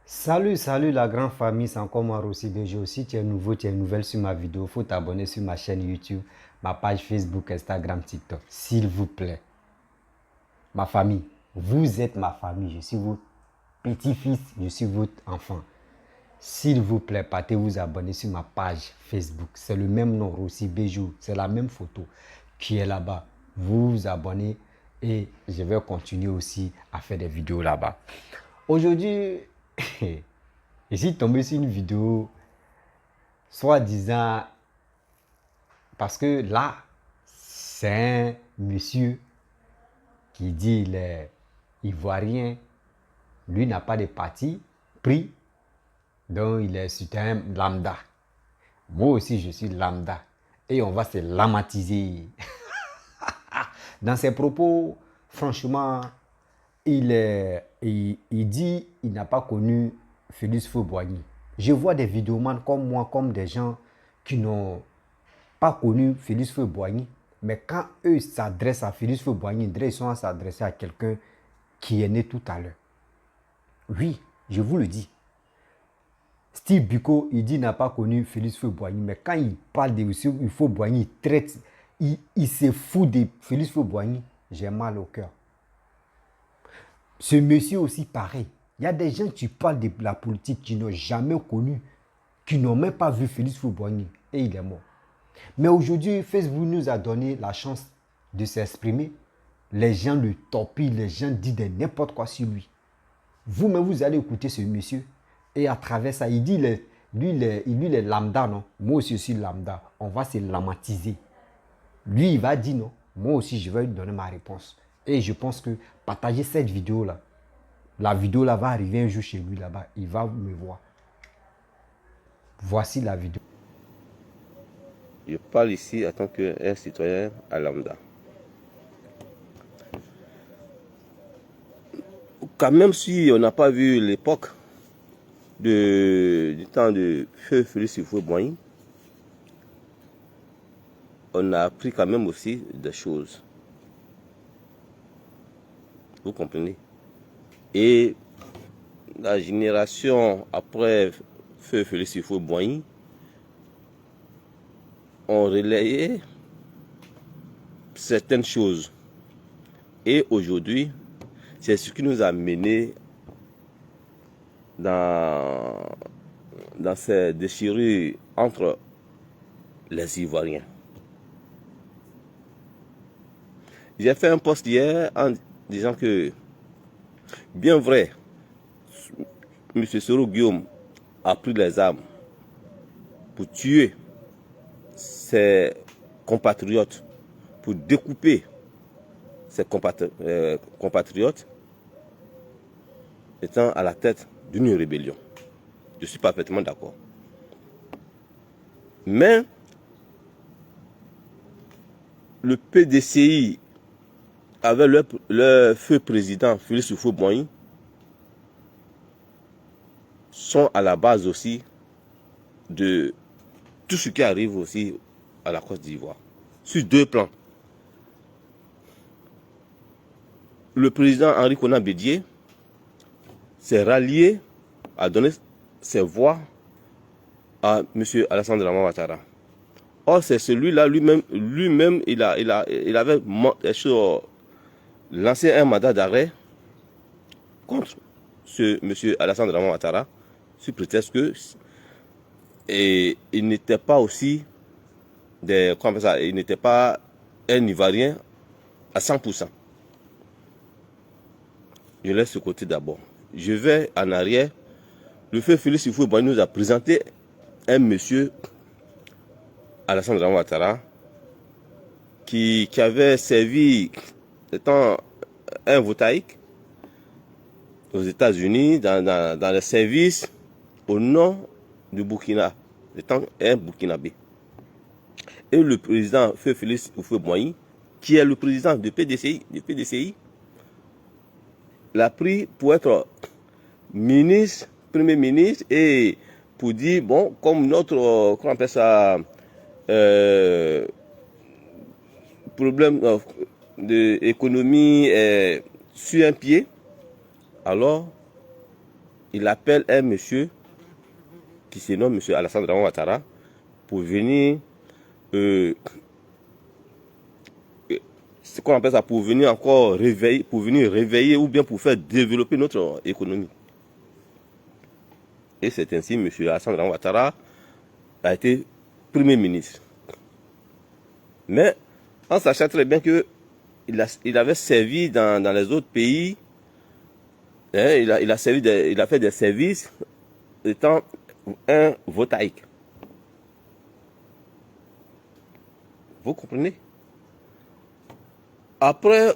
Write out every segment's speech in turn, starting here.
Salut la grande famille, c'est encore moi Rossi BG. Si tu es nouveau, tu es nouvelle sur ma vidéo, il faut t'abonner sur ma chaîne YouTube, ma page Facebook, Instagram, TikTok. S'il vous plaît. Ma famille, vous êtes ma famille, je suis votre petit-fils, je suis votre enfant. S'il vous plaît, partez vous abonner sur ma page Facebook. C'est le même nom, Rossi Béjou. C'est la même photo qui est là-bas. Vous vous abonnez et je vais continuer aussi à faire des vidéos là-bas. Aujourd'hui, je suis tombé sur une vidéo soi-disant parce que là, c'est un monsieur qui dit il est ivoirien. Lui n'a pas de parti pris, donc il est un lambda. Moi aussi, je suis lambda. Et on va se lamatiser. Dans ses propos, franchement, il dit il n'a pas connu Félix Faure-Boigny. Je vois des vidéomans comme moi, comme des gens qui n'ont pas connu Félix Faure-Boigny. Mais quand eux s'adressent à Félix Faure-Boigny, ils sont à s'adresser à quelqu'un qui est né tout à l'heure. Oui, je vous le dis. Steve Biko, il dit qu'il n'a pas connu Félix Faure-Boigny, mais quand il parle de Faure-Boigny, il se fout de Félix Faure-Boigny. J'ai mal au cœur. Ce monsieur aussi pareil. Il y a des gens qui parlent de la politique qui n'ont jamais connu, qui n'ont même pas vu Félix Faure-Boigny et il est mort. Mais aujourd'hui, Facebook nous a donné la chance de s'exprimer. Les gens le torpillent, les gens disent n'importe quoi sur lui. Vous-même, vous allez écouter ce monsieur. Et à travers ça, il dit, lui, il est lambda, non? Moi aussi, je suis lambda. On va se lamatiser. Lui, il va dire non. Moi aussi, je vais lui donner ma réponse. Et je pense que partager cette vidéo-là, la vidéo-là va arriver un jour chez lui là-bas. Il va me voir. Voici la vidéo. Je parle ici en tant qu'un citoyen à lambda. Quand même si on n'a pas vu l'époque du temps de Feu Félix Faure-Boigny, on a appris quand même aussi des choses. Vous comprenez? Et la génération après Feu Félix Faure-Boigny ont relayé certaines choses. Et aujourd'hui, c'est ce qui nous a mené dans ces déchirures entre les Ivoiriens. J'ai fait un post hier en disant que, bien vrai, M. Soro Guillaume a pris les armes pour tuer ses compatriotes, pour découper ses compatriotes, étant à la tête d'une rébellion. Je suis parfaitement d'accord. Mais le PDCI, avec leur feu président Félix Faure-Boigny, sont à la base aussi de tout ce qui arrive aussi à la Côte d'Ivoire. Sur deux plans. Le président Henri Konan Bédié s'est rallié à donner ses voix à M. Alassane Dramane Ouattara. Or, c'est celui-là, lui-même, il avait lancé un mandat d'arrêt contre ce M. Alassane Dramane Ouattara, sous prétexte que il n'était pas aussi il n'était pas un Ivoirien à 100%. Je laisse ce côté d'abord. Je vais en arrière. Le feu Félix Faure-Boigny nous a présenté un monsieur, Alassane Dramane Ouattara, qui avait servi étant un votaïque aux États-Unis dans les services au nom du Burkina, étant un Burkinabé. Et le président Feu Félix Faure-Boigny, qui est le président du PDCI, l'a pris pour être ministre, premier ministre, et pour dire, bon, comme notre, comment on appelle ça, problème d'économie est sur un pied, alors il appelle un monsieur qui se nomme M. Alassane Dramane Ouattara pour venir, c'est qu'on appelle ça, pour venir encore réveiller, pour venir réveiller ou bien pour faire développer notre économie. Et c'est ainsi M. Alassane Dramane Ouattara a été Premier ministre. Mais en sachant très bien que il avait servi dans les autres pays, hein, il a fait des services étant un voltaïque. Vous comprenez? Après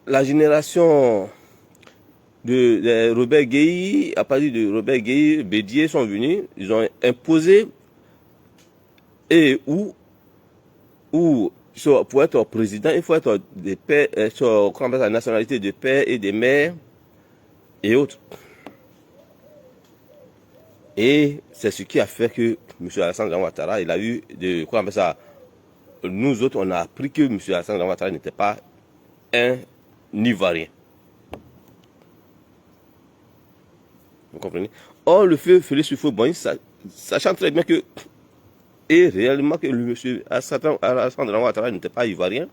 la génération de Robert Gueye, à partir de Robert Gueye, Bédié sont venus, ils ont imposé et où pour être président, il faut être des pères, qu'on appelle la nationalité de père et des mères et autres. Et c'est ce qui a fait que M. Alassane Dramane Ouattara, il a eu de, qu'on appelle ça, nous autres, on a appris que M. Alassane Dramane Ouattara n'était pas un Ivoirien. Vous comprenez? Or, le feu Félix Houphouët-Boigny, sachant très bien que, et réellement que le M. Alassane Dramane Ouattara n'était pas Ivoirien,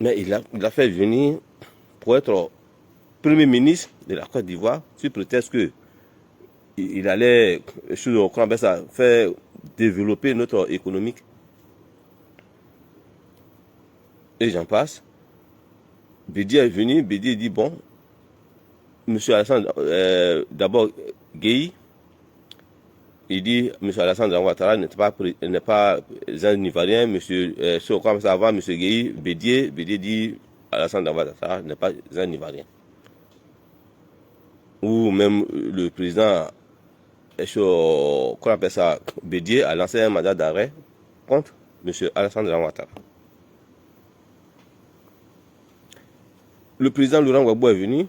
mais il a fait venir pour être Premier ministre de la Côte d'Ivoire, sous prétexte que il allait, faire développer notre économie. Et j'en passe. Bédié est venu, Bédié dit bon, M. Alassane, d'abord Gueye, il dit M. Alassane Dramane Ouattara n'est pas un Ivoirien, avant M. Gueye, Bédié dit Alassane Dramane Ouattara n'est pas un Ivoirien. Ou même le président, qu'on appelle ça, Bédié, a lancé un mandat d'arrêt contre M. Alassane Dramane Ouattara. Le président Laurent Gbagbo est venu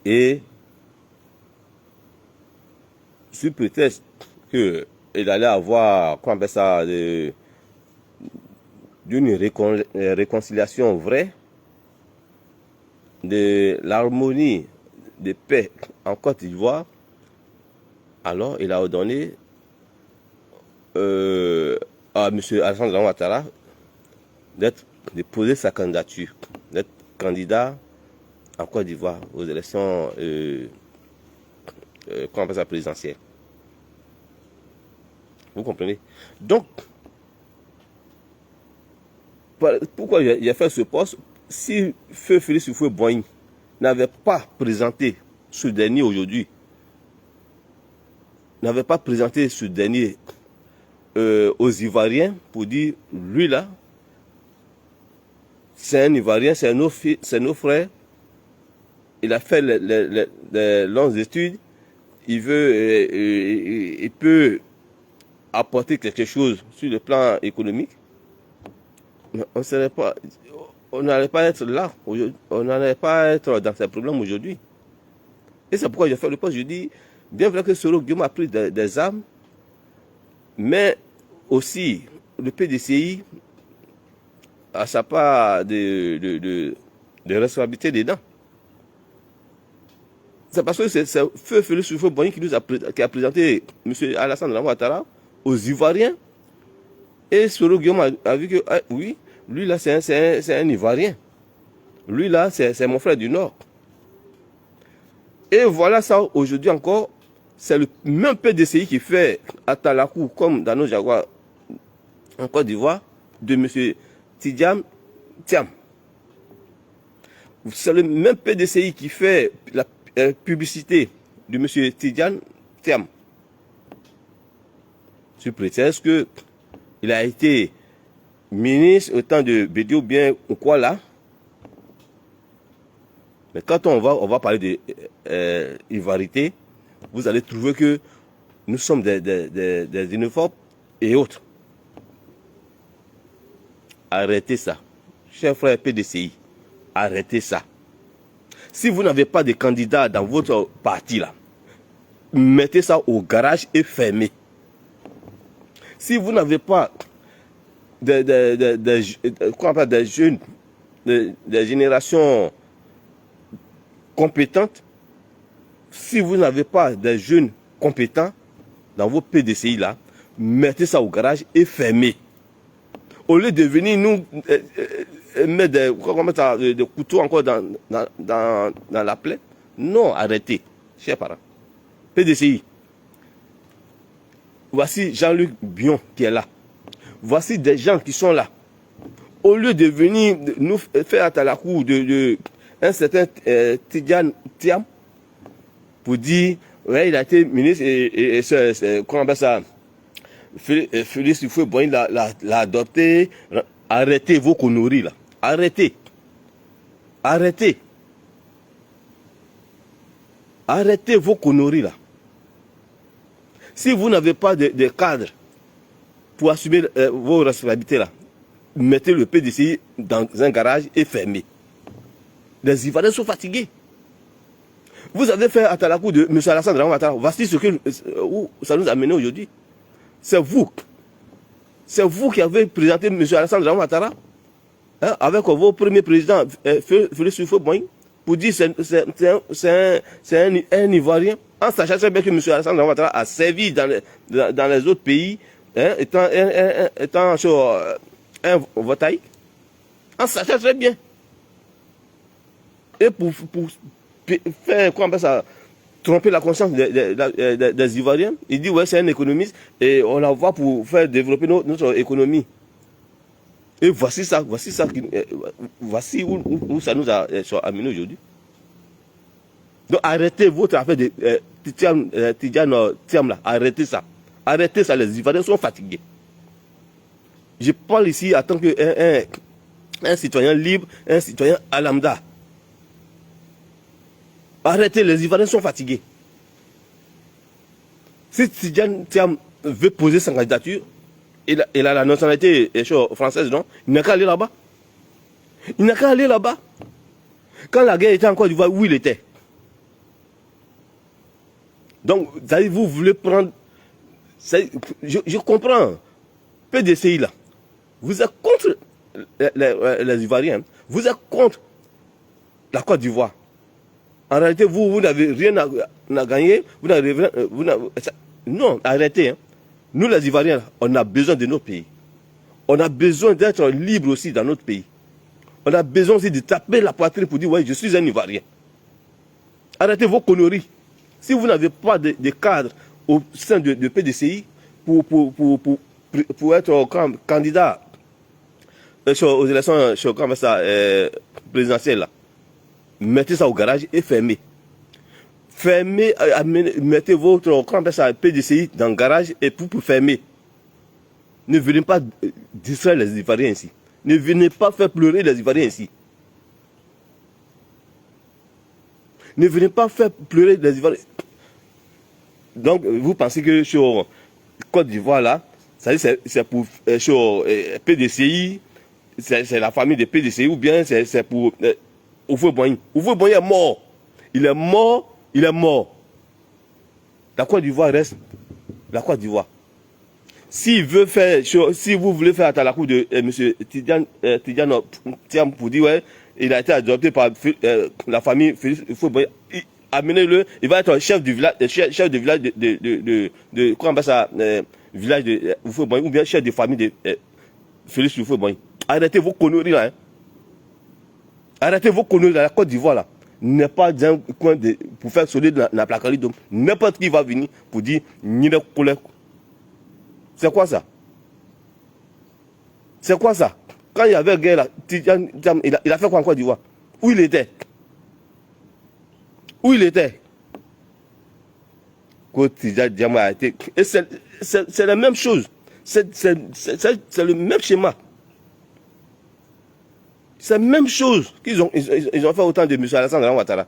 et sous prétexte qu'il allait avoir, qu'on appelle ça, d'une réconciliation vraie, de l'harmonie de paix en Côte d'Ivoire, alors il a ordonné à M. Alassane Dramane Ouattara de poser sa candidature, d'être candidat en Côte d'Ivoire aux élections qu'on appelle ça présidentielles. Vous comprenez? Donc, pourquoi il a fait ce poste? Si Feu Félix Houphouët-Boigny n'avait pas présenté ce dernier aujourd'hui, aux Ivoiriens pour dire, lui là, c'est un Ivoirien, c'est nos frères, il a fait les longues études, il peut apporter quelque chose sur le plan économique, mais on n'allait pas être là, on n'allait pas être dans ces problèmes aujourd'hui. Et c'est pourquoi j'ai fait le poste. Je dis, bien vrai que Soro Guillaume a pris des armes, mais aussi le PDCI a sa part de responsabilité dedans. C'est parce que c'est Feu Félix Houphouët-Boigny qui a présenté M. Alassane Dramane Ouattara aux Ivoiriens. Et Soro Guillaume a vu que, oui, lui là c'est un Ivoirien. Lui là c'est mon frère du Nord. Et voilà ça aujourd'hui encore, c'est le même PDCI qui fait à Talakou comme dans nos Jaguars en Côte d'Ivoire de M. Tidjam Thiam. C'est le même PDCI qui fait la publicité de M. Tidjam Thiam. Sous prétexte que il a été ministre au temps de Bédié ou bien ou quoi là. Mais quand on va parler de ivarité, vous allez trouver que nous sommes des xénophobes et autres. Arrêtez ça. Chers frères PDCI, arrêtez ça. Si vous n'avez pas de candidat dans votre parti là, mettez ça au garage et fermez. Si vous n'avez pas des jeunes, des générations compétentes. Si vous n'avez pas des jeunes compétents dans vos PDCI là, mettez ça au garage et fermez. Au lieu de venir nous mettre des couteaux encore dans la plaie, non, arrêtez, chers parents. PDCI. Voici Jean-Luc Bion qui est là. Voici des gens qui sont là. Au lieu de venir nous faire à la cour de un certain Tidjane Thiam pour dire, ouais, il a été ministre et comment on appelle ça, Félix Houphouët-Boigny l'a adopté. Arrêtez vos conneries là. Arrêtez. Arrêtez. Arrêtez vos conneries là. Si vous n'avez pas de cadre pour assumer vos responsabilités là, mettez le PDCI dans un garage et fermez. Les Ivoiriens sont fatigués. Vous avez fait à la cour de M. Alassane Dramane Ouattara. Voici ce que ça nous a mené aujourd'hui. C'est vous. C'est vous qui avez présenté M. Alassane Dramane Ouattara avec vos premiers présidents, Félix Houphouët-Boigny, pour dire que c'est un Ivoirien, en sachant très bien que M. Alassane Dramane Ouattara a servi dans les autres pays, étant sur un votaïque, en sachant très bien. Et pour faire, comment on appelle ça, tromper la conscience des Ivoiriens, il dit ouais, c'est un économiste et on la voit pour faire développer notre économie. Et voici où ça nous a amené aujourd'hui. Donc arrêtez votre affaire de Tidjane Thiam là, arrêtez ça. Arrêtez ça, les Ivoiriens sont fatigués. Je parle ici en tant qu'un citoyen libre, un citoyen à lambda. Arrêtez, les Ivoiriens sont fatigués. Si Tidjane Thiam veut poser sa candidature, il a la nationalité française, non? Il n'a qu'à aller là-bas. Il n'a qu'à aller là-bas. Quand la guerre était en Côte d'Ivoire, où il était? Donc, vous voulez prendre... Je comprends. PDCI, là. Vous êtes contre les Ivoiriens. Vous êtes contre la Côte d'Ivoire. En réalité, vous n'avez rien à gagner. Non, arrêtez. Hein. Nous, les Ivoiriens, on a besoin de notre pays. On a besoin d'être libre aussi dans notre pays. On a besoin aussi de taper la poitrine pour dire, ouais, je suis un Ivoirien. Arrêtez vos conneries. Si vous n'avez pas de cadre au sein de PDCI pour être candidat aux élections présidentielles, là, mettez ça au garage et fermez. Fermez, mettez votre PDCI dans le garage et pour fermer. Ne venez pas distraire les Ivoiriens ici. Ne venez pas faire pleurer les Ivoiriens ici. Ne venez pas faire pleurer les Ivoiriens. Donc, vous pensez que sur Côte d'Ivoire, là, c'est pour sur PDCI, c'est la famille de PDCI, ou bien c'est pour Houphouët-Boigny. Houphouët-Boigny est mort. Il est mort. Il est mort. La Côte d'Ivoire reste la Côte d'Ivoire. Si vous voulez faire à la cour de M. Tidjane Thiam pour dire ouais, il a été adopté par la famille Houphouët-Boigny, amenez-le, il va être chef du village, de comment on appelle ça, village de Houphouët-Boigny, ou bien chef de famille de Félix Houphouët-Boigny. Arrêtez vos conneries là. Hein. Arrêtez vos conneries dans la Côte d'Ivoire là. N'est pas d'un coin pour faire sonner la plaquerie. Donc n'importe qui va venir pour dire c'est quoi ça? C'est quoi ça? Quand il y avait guerre là, il a fait quoi en Côte d'Ivoire? Où il était? Où il était? Tidjane a été. Et c'est la même chose. C'est le même schéma. C'est la même chose qu'ils ont fait autant de M. Alassane Dramane Ouattara.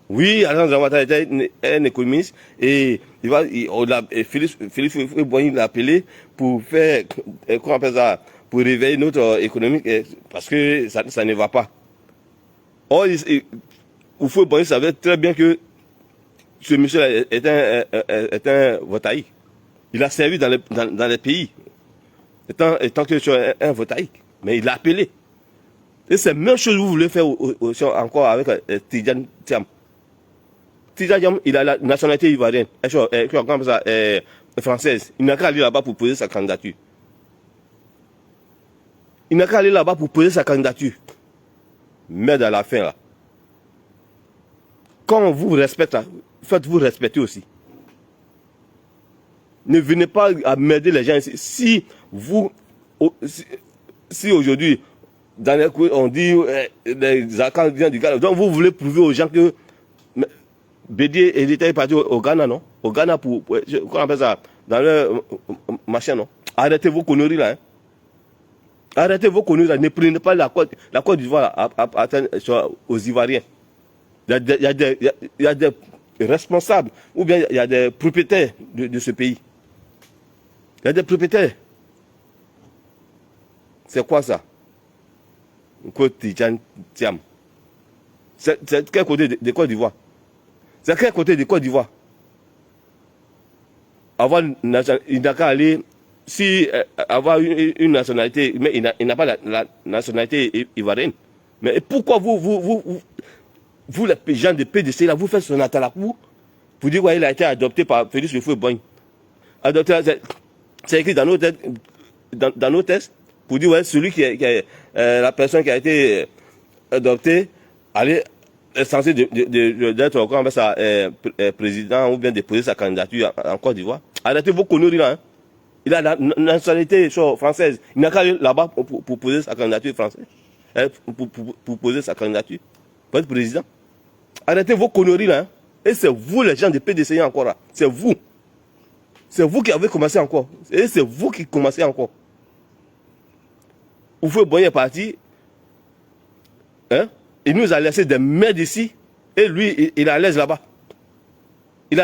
Oui, Alassane Dramane Ouattara était un économiste et Félix Houphouët-Boigny l'a appelé pour faire, comment on appelle ça, pour réveiller notre économie parce que ça ne va pas. Or, Houphouët-Boigny savait très bien que ce monsieur est un votaïque. Il a servi dans les pays, étant que c'est un votaïque. Mais il l'a appelé. Et c'est la même chose que vous voulez faire encore avec Tidjane Thiam. Tidjane Thiam, il a la nationalité ivoirienne, française. Il n'a qu'à aller là-bas pour poser sa candidature. Il n'a qu'à aller là-bas pour poser sa candidature. Mais à la fin, là, quand on vous respecte, là, faites-vous respecter aussi. Ne venez pas emmerder les gens ici. Si vous, si aujourd'hui, dans les coups, on dit les accords viennent du Ghana, donc vous voulez prouver aux gens que Bédié était parti au Ghana, non? Au Ghana pour comment on appelle ça? Dans le machin, non? Arrêtez vos conneries là. Hein? Arrêtez vos conneries là. Ne prenez pas la Côte d'Ivoire aux Ivoiriens. Il y a des responsables ou bien il y a des propriétaires de ce pays. Il y a des propriétaires. C'est quoi ça? Tidjane Thiam. C'est quel côté de Côte d'Ivoire? C'est quel côté de Côte d'Ivoire? Il n'a qu'à aller, si avoir une nationalité, mais il n'a pas la nationalité ivoirienne. Mais pourquoi vous les gens de PDC, là, vous faites son atalakou pour dire qu'il a été adopté par Félix Houphouët-Boigny. Adopté, c'est écrit dans nos textes, pour dire, ouais, celui qui est la personne qui a été adoptée, est censé d'être comme ça, président ou bien déposer sa candidature en Côte d'Ivoire. Arrêtez vos conneries là. Hein. Il a la nationalité française. Il n'a qu'à aller là-bas pour poser sa candidature française. Pour poser sa candidature. Pour être président. Arrêtez vos conneries là. Hein. Et c'est vous les gens de PDC encore là. C'est vous. C'est vous qui avez commencé encore. Et c'est vous qui commencez encore. Houphouët-Boigny est parti. Hein? Il nous a laissé des merdes ici. Et lui, il est à l'aise là-bas. Il est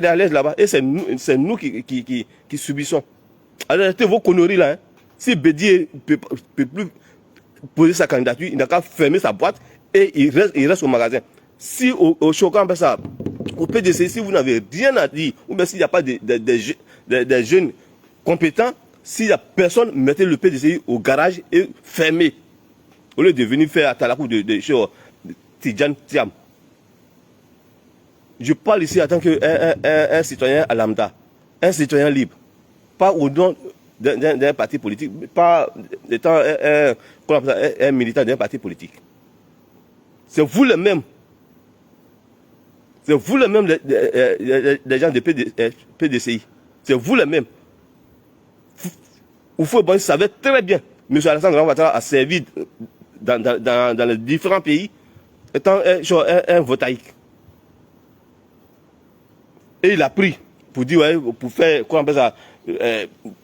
à l'aise là-bas. Et c'est nous qui subissons. Arrêtez vos conneries là. Hein. Si Bédié ne peut plus poser sa candidature, il n'a qu'à fermer sa boîte et il reste au magasin. Si au Chocan, au PDC, si vous n'avez rien à dire, ou bien s'il n'y a pas des jeunes compétents, s'il n'y a personne, mettez le PDC au garage et fermez. Au lieu de venir faire à Talakou de Tidjane Thiam. Je parle ici en tant qu'un citoyen à lambda, un citoyen libre, pas au nom d'un parti politique, pas étant un militant d'un parti politique. C'est vous les mêmes. C'est vous les mêmes, les gens de PDCI. C'est vous les mêmes. Houphouët-Boigny savait très bien. M. Alassane Ouattara a servi dans les différents pays étant un votaïque. Et il a pris pour dire, ouais, pour faire, quoi on appelle ça,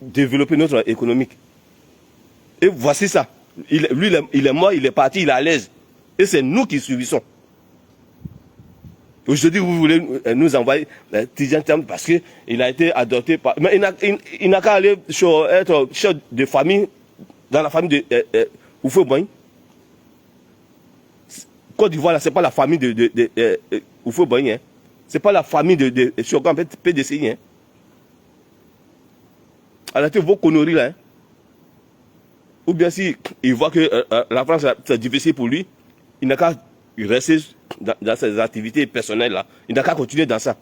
développer notre économique. Et voici ça. Lui, il est mort, il est parti, il est à l'aise. Et c'est nous qui subissons. Aujourd'hui, vous voulez nous envoyer Tidjane Thiam parce qu'il a été adopté par... Mais il n'a qu'à aller être chef de famille, dans la famille de Houphouët-Boigny. Côte d'Ivoire, là, ce n'est pas la famille de Houphouët-Boigny. Hein. Ce n'est pas la famille de PDCI. Hein. Arrêtez vos conneries là. Hein. Ou bien si il voit que la France, c'est difficile pour lui, il n'a qu'à rester dans ses activités personnelles là. Il n'a qu'à continuer dans ça.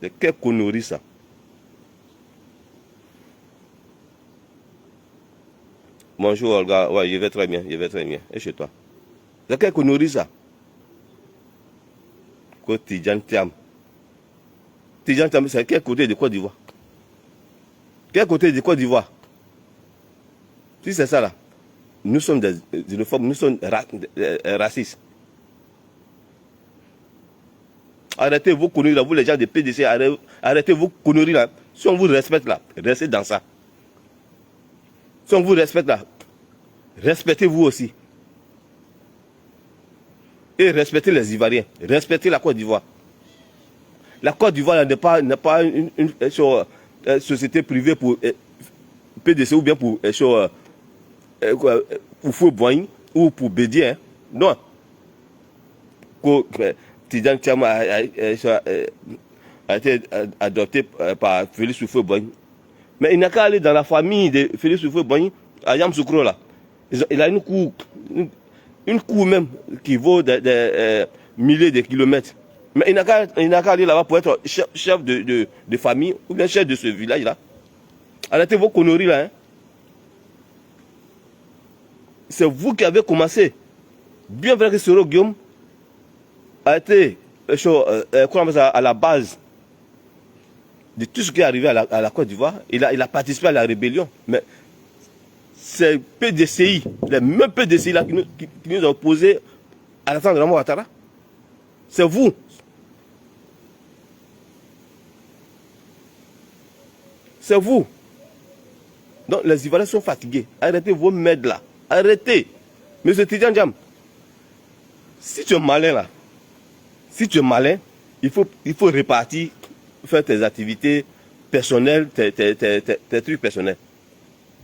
C'est quelle connerie ça. Bonjour Olga, ouais, je vais très bien, je vais très bien. Et chez toi? C'est quelle connerie ça? Tidjane Thiam. Tidjane Thiam, c'est quel côté de Côte d'Ivoire? Quel côté de Côte d'Ivoire? Si c'est ça là, nous sommes des xénophobes, nous sommes racistes. Arrêtez vos conneries là, vous les gens de PDC, arrêtez vos conneries là. Si on vous respecte là, restez dans ça. Si on vous respecte là, respectez-vous aussi. Et respectez les Ivoiriens, respectez la Côte d'Ivoire. La Côte d'Ivoire n'est pas une société privée pour PDC ou bien pour Houphouët-Boigny ou pour Bédié. Hein. Non. Tidjane Thiam a été adopté par Félix Houphouët-Boigny. Mais il n'a qu'à aller dans la famille de Félix Houphouët-Boigny, à Yamoussoukro là. Il a une cour même qui vaut des milliers de kilomètres. Mais il n'a qu'à aller là-bas pour être chef de famille ou bien chef de ce village-là. Arrêtez vos conneries là. Hein. C'est vous qui avez commencé. Bien vrai que Soro Guillaume a été à la base de tout ce qui est arrivé à la Côte d'Ivoire. Il a participé à la rébellion. Mais c'est PDCI, les mêmes PDCI là qui nous ont opposés à Alassane Dramane Ouattara. C'est vous. C'est vous. Donc les Ivoiriens sont fatigués. Arrêtez vos mèdes là. Arrêtez. Monsieur Tidjane Djam, si tu es malin là, si tu es malin, il faut répartir, faire tes activités personnelles, tes trucs personnels.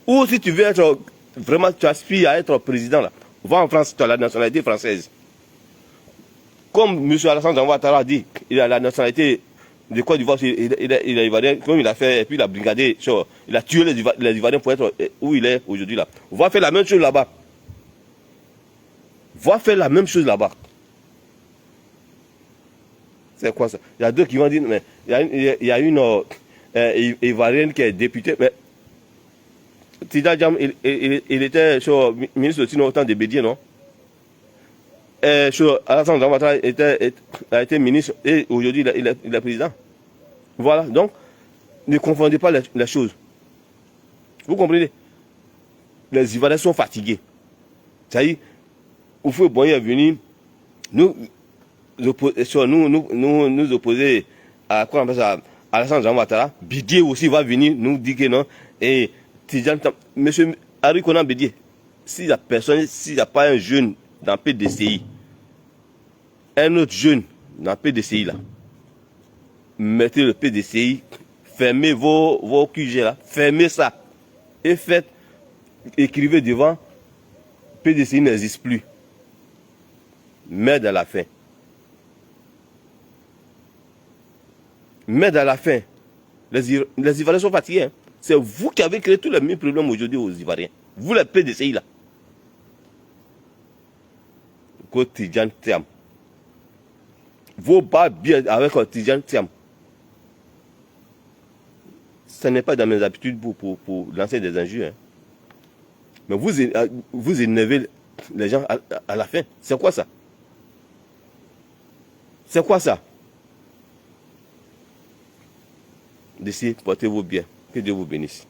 Ou si tu veux être vraiment, tu aspires à être président là, va en France, tu as la nationalité française. Comme M. Alassane Dramane Ouattara a dit, il a la nationalité de Côte d'Ivoire, il est ivoirien, comme il a fait, et puis il a brigadé, il a tué les Ivoiriens pour être où il est aujourd'hui là. On va faire la même chose là-bas. Va faire la même chose là-bas. C'est quoi ça? Il y a deux qui vont dire, mais il y a une Ivoirienne qui est députée, mais Tidjane Djam, il était ministre aussi au temps de Bédier, non? Alassane Dramane Ouattara a été ministre et aujourd'hui il est président. Voilà, donc ne confondez pas les choses. Vous comprenez? Les Ivoiriens sont fatigués. Ça y est, Houphouët-Boigny est venu nous opposer à quoi on appelle ça, Alassane Dramane Ouattara. Bédier aussi va venir nous dire que non. Et monsieur Henri Konan Bédier, s'il n'y a personne, s'il n'y a pas un jeune dans PDCI, un autre jeune dans PDCI là, mettez le PDCI, fermez vos QG là, fermez ça. Et écrivez devant, PDCI n'existe plus. Merde à la fin. Merde à la fin. Les Ivoiriens sont fatigués. Hein. C'est vous qui avez créé tous les mêmes problèmes aujourd'hui aux Ivoiriens. Vous les PDCI là. Tidjane Thiam. Vos bas bien avec Tidjane Thiam. Ce n'est pas dans mes habitudes pour lancer des injures. Hein. Mais vous énervez les gens à la fin. C'est quoi ça? C'est quoi ça? D'ici, portez-vous bien. Que Dieu vous bénisse.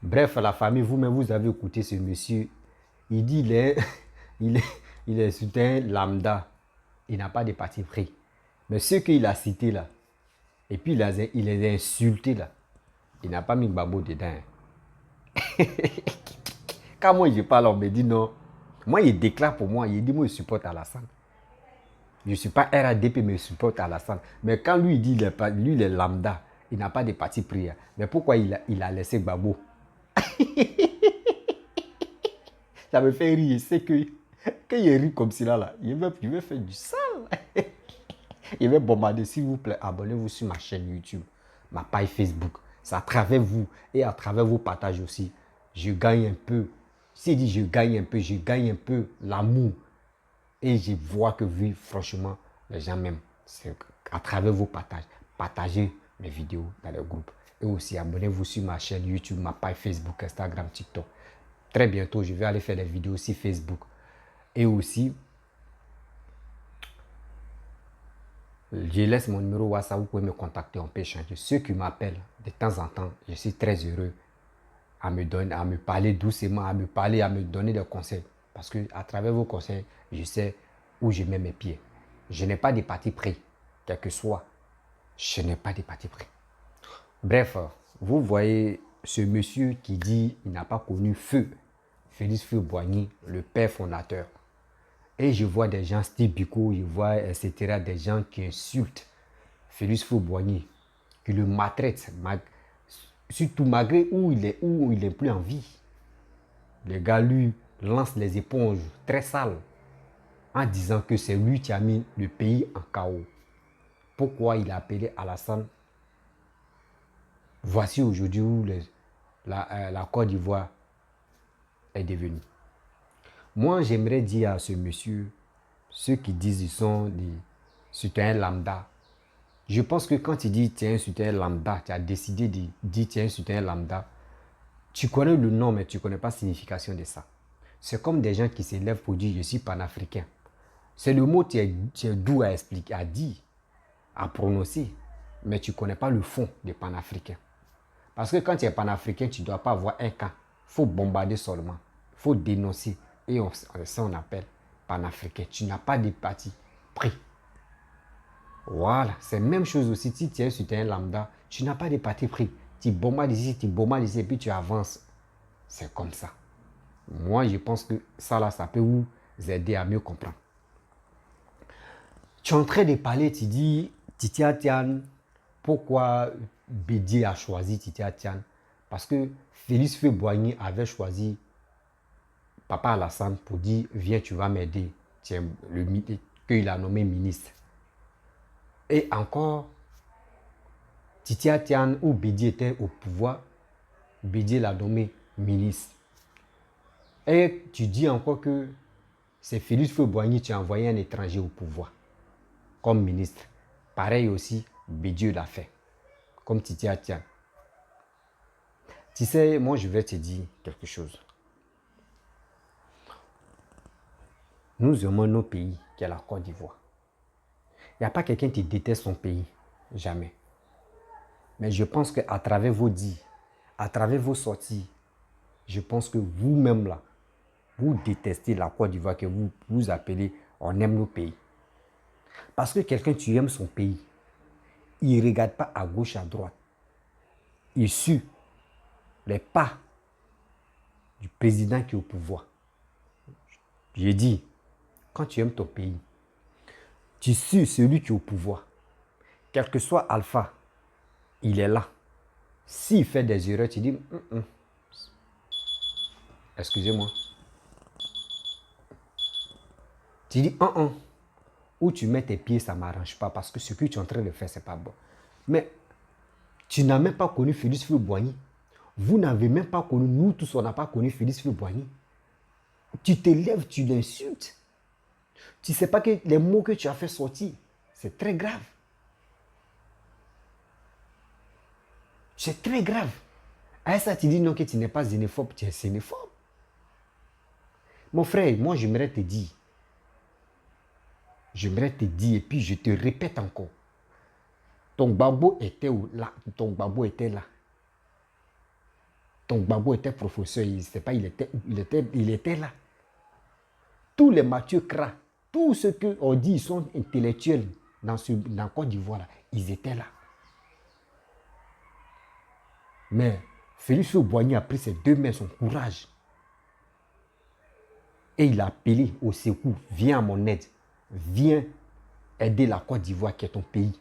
Bref, la famille, vous-même, vous avez écouté ce monsieur. Il dit il est soutien lambda. Il n'a pas de parti pris. Mais ceux qu'il a cités là, et puis il les a insultés là, il n'a pas mis Gbagbo dedans. Quand moi je parle, on me dit non. Moi, il déclare pour moi, il dit moi je supporte Alassane. Je ne suis pas RADP, mais je supporte Alassane. Mais quand lui il dit, lui il est lambda, il n'a pas de parti pris. Mais pourquoi il a laissé Gbagbo? Ça me fait rire, c'est que quand il rit comme cela, là, il veut faire du sale. Il veut bombarder. S'il vous plaît, abonnez-vous sur ma chaîne YouTube, ma page Facebook. C'est à travers vous et à travers vos partages aussi. Je gagne un peu. S'il dit je gagne un peu l'amour. Et je vois que oui, franchement, les gens m'aiment. C'est à travers vos partages. Partagez mes vidéos dans le groupe. Et aussi, abonnez-vous sur ma chaîne YouTube, ma page Facebook, Instagram, TikTok. Très bientôt, je vais aller faire des vidéos sur Facebook. Et aussi, je laisse mon numéro WhatsApp, vous pouvez me contacter, on peut échanger. Ceux qui m'appellent de temps en temps, je suis très heureux à me parler doucement, à me donner des conseils. Parce que à travers vos conseils, je sais où je mets mes pieds. Je n'ai pas de parti pris, quel que soit. Je n'ai pas de parti pris. Bref, vous voyez ce monsieur qui dit qu'il n'a pas connu Félix Houphouët-Boigny, le père fondateur. Et je vois des gens, Steve Biko, je vois, etc., des gens qui insultent Félix Houphouët-Boigny, qui le maltraitent, surtout malgré où il est plus en vie. Le gars, lui, lance les éponges très sales en disant que c'est lui qui a mis le pays en chaos. Pourquoi il a appelé Alassane? Voici aujourd'hui où la Côte d'Ivoire est devenu. Moi, j'aimerais dire à ce monsieur, ceux qui disent qu'ils sont des citoyens lambda, je pense que quand tu dis tu es un citoyen lambda, tu as décidé de dire tu es un citoyen lambda, tu connais le nom, mais tu ne connais pas la signification de ça. C'est comme des gens qui s'élèvent pour dire je suis panafricain. C'est le mot qui est doux à expliquer, à dire, à prononcer, mais tu ne connais pas le fond des panafricains. Parce que quand tu es panafricain, tu ne dois pas avoir un camp. Il faut bombarder seulement. Il faut dénoncer. Et ça, on appelle panafricain. Tu n'as pas de parti pris. Voilà. C'est la même chose aussi. Si tu es un citoyen lambda, tu n'as pas de parti pris. Tu bombardes ici, et puis tu avances. C'est comme ça. Moi, je pense que ça, là, ça peut vous aider à mieux comprendre. Tu es en train de parler, tu dis, Titi Atian, pourquoi Bédié a choisi Titi Atian? Parce que Félix Houphouët-Boigny avait choisi Papa Alassane pour dire, viens, tu vas m'aider. Qu'il a nommé ministre. Et encore, Titi Atian, où Bédié était au pouvoir, Bédié l'a nommé ministre. Et tu dis encore que c'est Félix Houphouët-Boigny qui a envoyé un étranger au pouvoir comme ministre. Pareil aussi, Bédié l'a fait, comme Titi Atian. Tu sais, moi je vais te dire quelque chose. Nous aimons nos pays, qui est la Côte d'Ivoire. Il n'y a pas quelqu'un qui déteste son pays, jamais. Mais je pense qu'à travers vos dits, à travers vos sorties, je pense que vous-même là, vous détestez la Côte d'Ivoire, que vous appelez on aime nos pays. Parce que quelqu'un, tu aimes son pays, il ne regarde pas à gauche, à droite. Il suit les pas du président qui est au pouvoir. J'ai dit, quand tu aimes ton pays, tu suis celui qui est au pouvoir. Quel que soit Alpha, il est là. S'il fait des erreurs, tu dis, excusez-moi. Tu dis, où tu mets tes pieds, ça ne m'arrange pas parce que ce que tu es en train de faire, ce n'est pas bon. Mais tu n'as même pas connu Félix Houphouët-Boigny. Vous n'avez même pas connu, nous tous, on n'a pas connu Félix Houphouët-Boigny. Tu te lèves, tu l'insultes. Tu ne sais pas que les mots que tu as fait sortir, c'est très grave. C'est très grave. À ça, tu dis non que tu n'es pas xénophobe, tu es xénophobe. Mon frère, moi j'aimerais te dire, et puis je te répète encore, ton babo était là, ton babo était là. Ton babo était professeur, il était là. Tous les Mathieu Kra, tous ceux qu'on dit ils sont intellectuels dans Côte d'Ivoire, ils étaient là. Mais Félix Houphouët-Boigny a pris ses deux mains, son courage. Et il a appelé au secours, viens à mon aide, viens aider la Côte d'Ivoire qui est ton pays.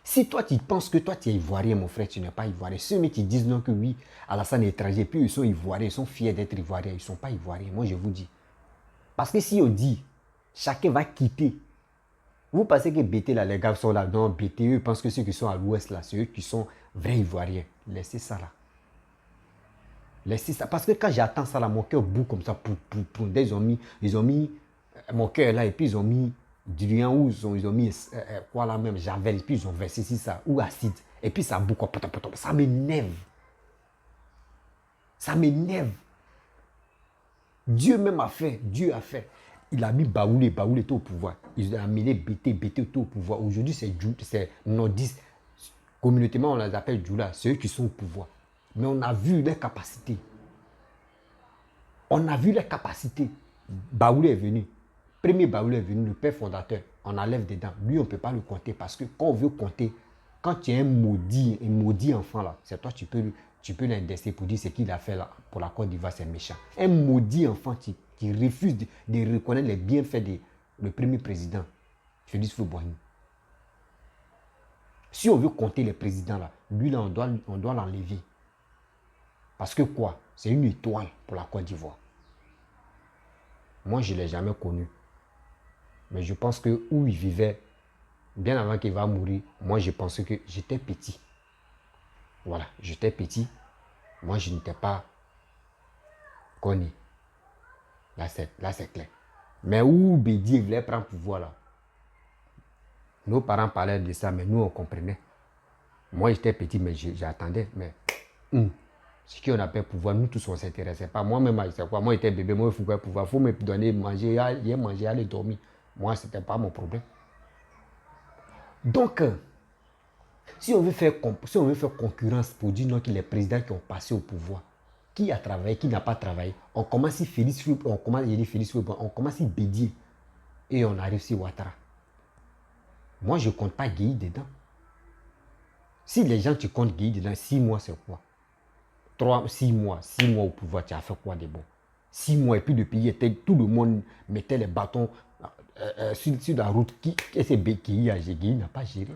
Si toi tu penses que toi tu es ivoirien, mon frère, tu n'es pas ivoirien. Ceux qui disent non que oui, Alassane est étranger, puis ils sont ivoiriens, ils sont fiers d'être ivoiriens, ils ne sont pas ivoiriens, moi je vous dis. Parce que si on dit, chacun va quitter. Vous pensez que BT là, les gars sont là, non, BT, eux pensent que ceux qui sont à l'ouest là, c'est eux qui sont vrais ivoiriens. Laissez ça là. Laissez ça. Parce que quand j'attends ça là, mon cœur boue comme ça. Ils ont mis mon cœur là, et puis ils ont mis du lien où ils ont mis quoi là même, javel, et puis ils ont versé ici ça, ou acide. Et puis ça boue quoi, ça m'énerve. Ça m'énerve. Dieu même a fait, Dieu a fait. Il a mis Baoulé était au pouvoir. Il a amené BT était au pouvoir. Aujourd'hui, c'est nordistes. Communautément, on les appelle Djoula. C'est eux qui sont au pouvoir. Mais on a vu leurs capacités. On a vu leurs capacités. Baoulé est venu. Premier Baoulé est venu, le père fondateur. On enlève dedans. Lui, on ne peut pas le compter parce que quand on veut compter, quand tu es un maudit enfant là, c'est toi, tu peux l'indexer pour dire ce qu'il a fait là pour la Côte d'Ivoire, c'est méchant. Un maudit enfant qui refuse de reconnaître les bienfaits du premier président, Félix Houphouët-Boigny. Si on veut compter les présidents là, lui là, on doit l'enlever. Parce que quoi? C'est une étoile pour la Côte d'Ivoire. Moi, je ne l'ai jamais connu. Mais je pense que où il vivait, bien avant qu'il va mourir, moi, je pensais que j'étais petit. Voilà, j'étais petit. Moi, je n'étais pas Connu. Là, c'est clair. Mais où Bédié voulait prendre pouvoir là? Nos parents parlaient de ça, mais nous, on comprenait. Moi, j'étais petit, mais j'attendais. Mais ce qu'on appelle pouvoir, nous tous, on ne s'intéressait pas. Moi-même, c'est quoi? Moi, j'étais bébé, moi, il faut pouvoir. Il faut me donner manger, aller manger, aller dormir. Moi, ce n'était pas mon problème. Donc, si on veut faire concurrence pour dire non, que les présidents qui ont passé au pouvoir, qui a travaillé, qui n'a pas travaillé, on commence si Félix Faure, on commence si Bédié et on arrive si Ouattara. Moi, je ne compte pas Guèye dedans. Si les gens, tu comptes Guèye dedans, 6 mois, c'est quoi? 6 mois au pouvoir, tu as fait quoi de bon? 6 mois, et puis le pays était, tout le monde mettait les bâtons sur la route. Qu'est-ce que Guèye a géré? Guèye n'a pas géré.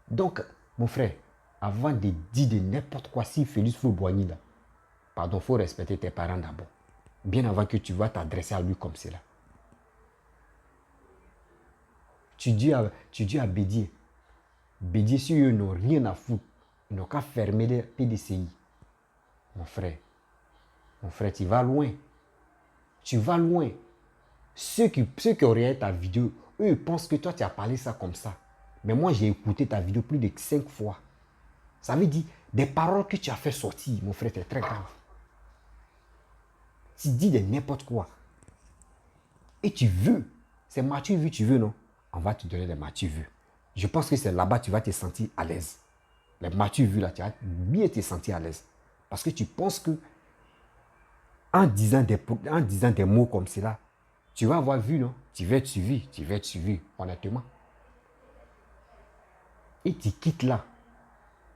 Donc, mon frère, avant de dire de n'importe quoi, si Félix Faure-Boigny là, pardon, il faut respecter tes parents d'abord. Bien avant que tu vas t'adresser à lui comme cela. Tu dis à Bédié, si eux n'ont rien à foutre, ils n'ont qu'à fermer les PDCI. Mon frère, tu vas loin. Tu vas loin. Ceux qui auraient ta vidéo, eux, ils pensent que toi, tu as parlé ça comme ça. Mais moi, j'ai écouté ta vidéo plus de 5 fois. Ça veut dire, des paroles que tu as fait sortir, mon frère, c'est très grave. Tu dis de n'importe quoi. Et tu veux. C'est Mathieu vu, tu veux, non? On va te donner des Mathieu vu. Je pense que c'est là-bas que tu vas te sentir à l'aise. Les Mathieu vu, là, tu vas bien te sentir à l'aise. Parce que tu penses que en disant des mots comme cela, tu vas avoir vu, non? Tu vas être suivi, honnêtement. Et tu quittes là.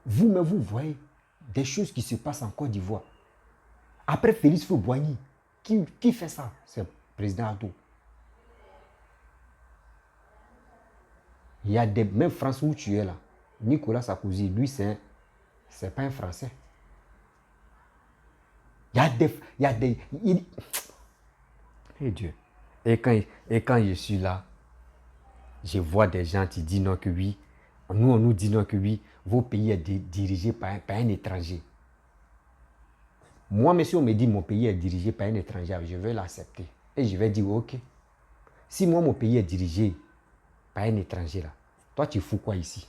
Vous-même, vous voyez des choses qui se passent en Côte d'Ivoire. Après Félix Faure-Boigny, qui fait ça? C'est le président Ado. Il y a des... Même France où tu es là, Nicolas Sarkozy, lui, c'est pas un Français. Il y a des... Eh Dieu. Et quand je suis là, je vois des gens qui disent non que oui. Nous, on nous dit non que oui. Vos pays est dirigé par un étranger. Moi, si on me dit mon pays est dirigé par un étranger, je vais l'accepter. Et je vais dire ok. Si moi, mon pays est dirigé par un étranger là, toi, tu fous quoi ici?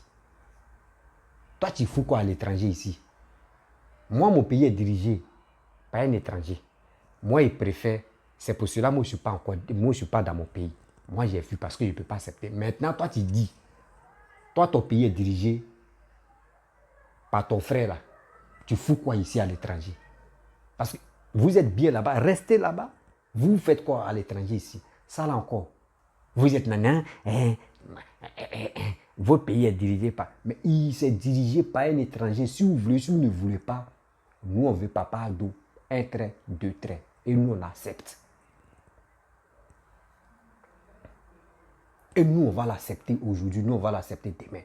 Toi, tu fous quoi à l'étranger ici? Moi, mon pays est dirigé par un étranger. Moi, il préfère. C'est pour cela que moi, je ne suis pas dans mon pays. Moi, j'ai fui parce que je ne peux pas accepter. Maintenant, toi, tu dis, toi, ton pays est dirigé par ton frère là. Tu fous quoi ici à l'étranger? Parce que vous êtes bien là-bas, restez là-bas. Vous faites quoi à l'étranger ici? Ça là encore. Vous êtes nanan, votre pays est dirigé par... Mais il s'est dirigé par un étranger. Si vous voulez, si vous ne voulez pas, nous on veut Papa Ado. Un trait, 2 traits. Et nous on accepte. Et nous on va l'accepter aujourd'hui, nous on va l'accepter demain.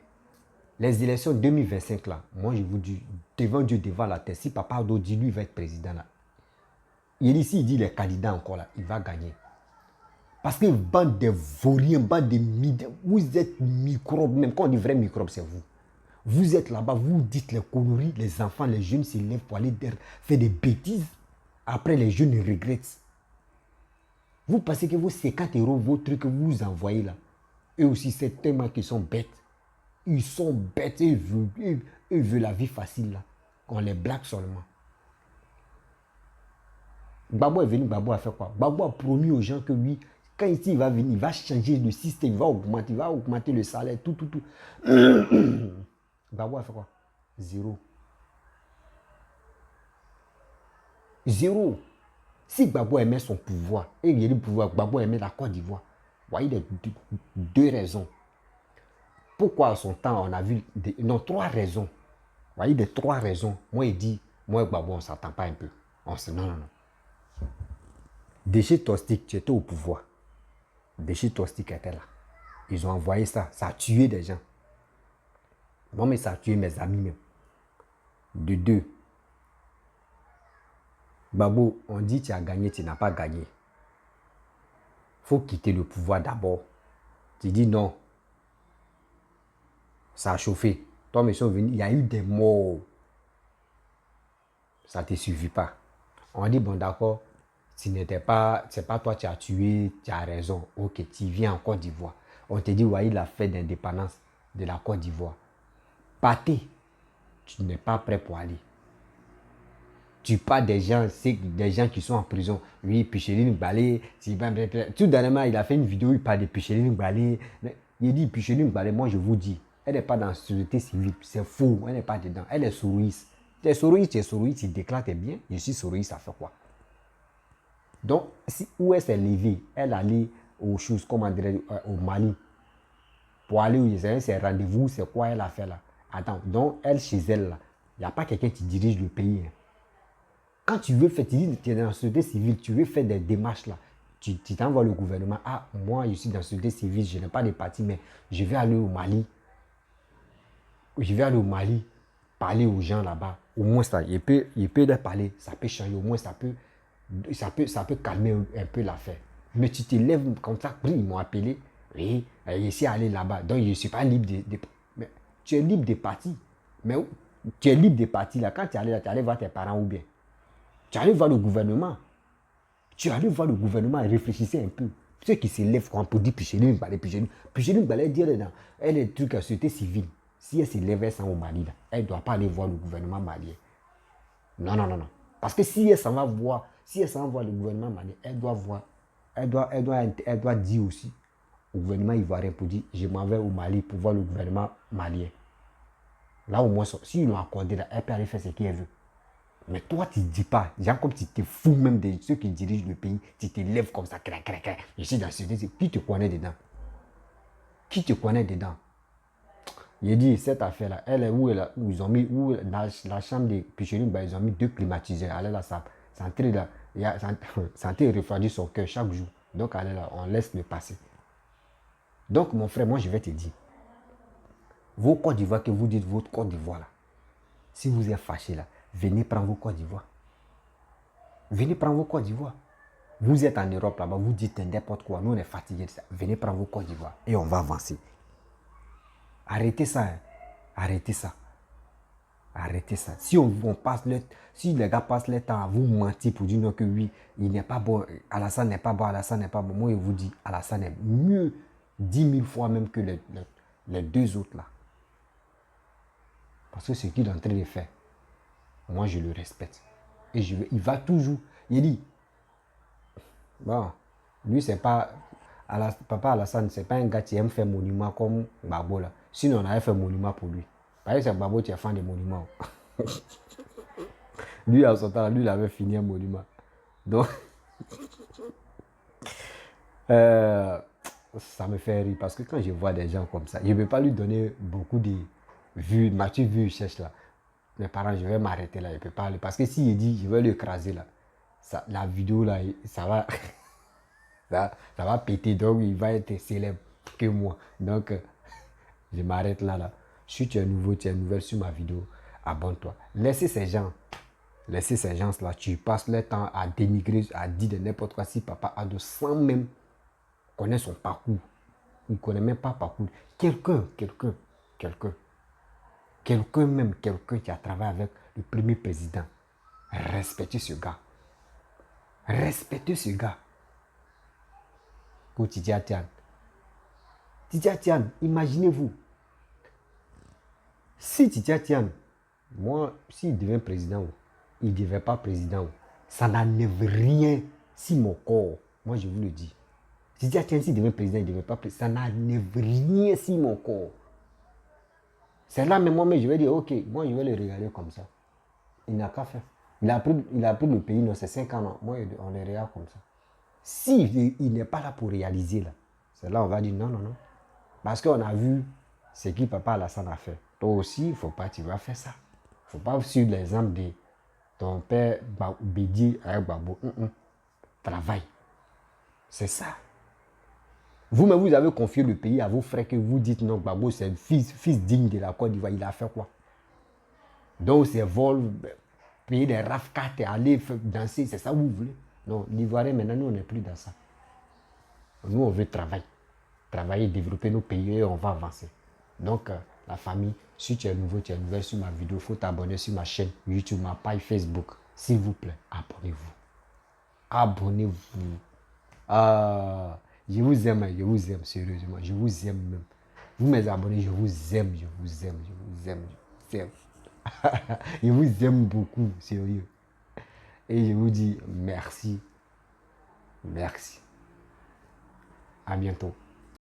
Les élections 2025 là, moi je vous dis, devant Dieu, devant la tête, si Papa Ado dit lui il va être président là, ici il dit les candidats encore là, il va gagner. Parce que bande de vauriens, bande de vous êtes microbes, même quand on dit vrai microbe, c'est vous. Vous êtes là-bas, vous dites les conneries, les enfants, les jeunes se lèvent pour aller faire des bêtises. Après, les jeunes regrettent. Vous pensez que vos 50 €, vos trucs que vous envoyez là, eux aussi, c'est tellement qu'ils sont bêtes. Ils sont bêtes, ils veulent la vie facile là. On les blague seulement. Gbagbo est venu, Gbagbo a fait quoi? Gbagbo a promis aux gens que oui, quand ici il va venir, il va changer le système, il va augmenter le salaire, tout. Gbagbo a fait quoi? Zéro. Si Gbagbo aimait son pouvoir, et il y a le pouvoir, Gbagbo aimait la Côte d'Ivoire, voyez les 2 raisons. Pourquoi à son temps on a vu, non, 3 raisons. Voyez les 3 raisons. Moi il dit, moi et Gbagbo on ne s'attend pas un peu. Non. Déchet Tostic, tu étais au pouvoir. Déchet Tostic était là. Ils ont envoyé ça. Ça a tué des gens. Moi, mais ça a tué mes amis même. De 2. Babo, on dit tu as gagné, tu n'as pas gagné. Il faut quitter le pouvoir d'abord. Tu dis non. Ça a chauffé. Toi, mais ils sont venus, il y a eu des morts. Ça ne te suffit pas. On dit, bon, d'accord, c'est pas toi qui as tué, tu as raison. Ok, tu viens en Côte d'Ivoire. On te dit, voyez la fête d'indépendance de la Côte d'Ivoire. Partez, tu n'es pas prêt pour aller. Tu parles des gens, c'est des gens qui sont en prison. Oui, Picheline Balé, tout dernièrement, il a fait une vidéo, il parle de Picheline Balé. Il dit, Picheline Balé, moi je vous dis, elle n'est pas dans la société civile, c'est faux, elle n'est pas dedans, elle est soroïste. Tu es soroïste, tu déclares tes biens, je suis soroïste, ça fait quoi? Donc, où elle s'est levée, elle allait aux choses, comment dirais au Mali, pour aller où c'est rendez-vous, c'est quoi elle a fait là? Attends, donc elle chez elle là, il n'y a pas quelqu'un qui dirige le pays. Hein. Quand tu veux faire, tu dis tu es dans la société civile, tu veux faire des démarches là, tu t'envoies le gouvernement. Ah, moi je suis dans la société civile, je n'ai pas de parti, mais je vais aller au Mali. Je vais aller au Mali, parler aux gens là-bas. Au moins ça, il peut leur parler, ça peut changer, au moins ça peut calmer un peu l'affaire. Mais tu te lèves comme ça, ils m'ont appelé, oui, je suis allé là-bas. Donc je ne suis pas libre mais tu es libre de partir. Mais tu es libre de partir là. Quand tu es allé là, tu es allé voir tes parents ou bien. Tu allais voir le gouvernement. Tu allais voir le gouvernement et réfléchissez un peu. Ceux qui se lèvent quand on dit Picheline Balé, Picheline Balé, elle est truc à société civile. Si elle se lève, elle s'en va au Mali, là, elle ne doit pas aller voir le gouvernement malien. Non, non, non, non. Parce que si elle s'en va voir, le gouvernement malien, elle doit dire aussi au gouvernement ivoirien pour dire je m'en vais au Mali pour voir le gouvernement malien. Là au moins, s'ils l'ont accordé, là, elle peut aller faire ce qu'elle veut. Mais toi, tu ne dis pas, genre comme si tu te fous même de ceux qui dirigent le pays, tu te lèves comme ça, je suis dans ce pays, qui te connaît dedans? Qui te connaît dedans? Il dit, cette affaire-là, elle est où, où ils ont mis, où la chambre de Picheline, ben, ils ont mis 2 climatiseurs. Elle est là, ça sentait là, sentait refroidir son cœur chaque jour. Donc elle est là, on laisse le passer. Donc mon frère, moi je vais te dire, vos Côte d'Ivoire que vous dites, votre Côte d'Ivoire là, si vous êtes fâché là, venez prendre vos Côte d'Ivoire. Venez prendre vos Côte d'Ivoire. Vous êtes en Europe là-bas, vous dites n'importe quoi, nous on est fatigués de ça. Venez prendre vos Côte d'Ivoire et on va avancer. Arrêtez ça, hein. Arrêtez ça. Arrêtez ça. Si si les gars passent le temps à vous mentir pour dire non que oui, il n'est pas bon, Alassane n'est pas bon, Alassane n'est pas bon, moi je vous dis, Alassane est mieux 10 000 fois même que les deux autres là. Parce que ce qu'il est en train de faire, moi je le respecte. Et il va toujours, il dit, bon, lui c'est pas, Papa Alassane, c'est pas un gars qui aime faire monument comme Babo là. Sinon on avait fait monument pour lui. Parce que c'est Babo qui est fan des monuments. Lui, à son temps, lui, il avait fini un monument. Donc, ça me fait rire parce que quand je vois des gens comme ça, je ne vais pas lui donner beaucoup de vues. Mathieu vu, cherche là. Mes parents, je vais m'arrêter là, je ne peux pas aller. Parce que s'il dit, je vais l'écraser là, la vidéo là, ça va, ça va péter. Donc, il va être célèbre que moi. Donc, je m'arrête là. Si tu es nouveau, tu es nouvelle sur ma vidéo, abonne-toi. Laissez ces gens-là, tu passes le temps à dénigrer, à dire de n'importe quoi si Papa Ado sans même connaître son parcours. Il ne connaît même pas le parcours. Quelqu'un qui a travaillé avec le premier président. Respectez ce gars. Respectez ce gars. Pour Tidia Tian, imaginez-vous. Si Tidia Tian, moi, s'il devient président, il ne devient pas président, ça n'enlève rien si mon corps, moi je vous le dis. Tidia Tian, s'il devient président, il ne devient pas président, ça n'enlève rien si mon corps. C'est là, mais moi, je vais dire, ok, moi je vais le regarder comme ça. Il n'a qu'à faire. Il a pris le pays, non, c'est 5 ans, non. Moi, on le regarde comme ça. Si il n'est pas là pour réaliser, là, c'est là on va dire non. Parce qu'on a vu ce que Papa Alassane a fait. Toi aussi, il ne faut pas, tu vas faire ça. Il ne faut pas suivre l'exemple de ton père Bédi avec Babo. Travail. C'est ça. Vous-même, vous avez confié le pays à vos frères que vous dites non, Babo, c'est le fils digne de la Côte d'Ivoire. Il a fait quoi? Donc, c'est vol, payer des rafcartes et aller danser, c'est ça que vous voulez? Non, l'Ivoirien, maintenant, nous, on n'est plus dans ça. Nous, on veut travailler, développer nos pays et on va avancer. Donc, la famille, si tu es nouveau, tu es nouvelle sur ma vidéo, il faut t'abonner sur ma chaîne YouTube, ma page Facebook. S'il vous plaît, abonnez-vous. Abonnez-vous. Ah, je vous aime, sérieusement. Je vous aime même. Vous, mes abonnés, je vous aime, je vous aime, je vous aime, je vous aime. Je vous aime beaucoup, sérieux. Et je vous dis merci. Merci. À bientôt.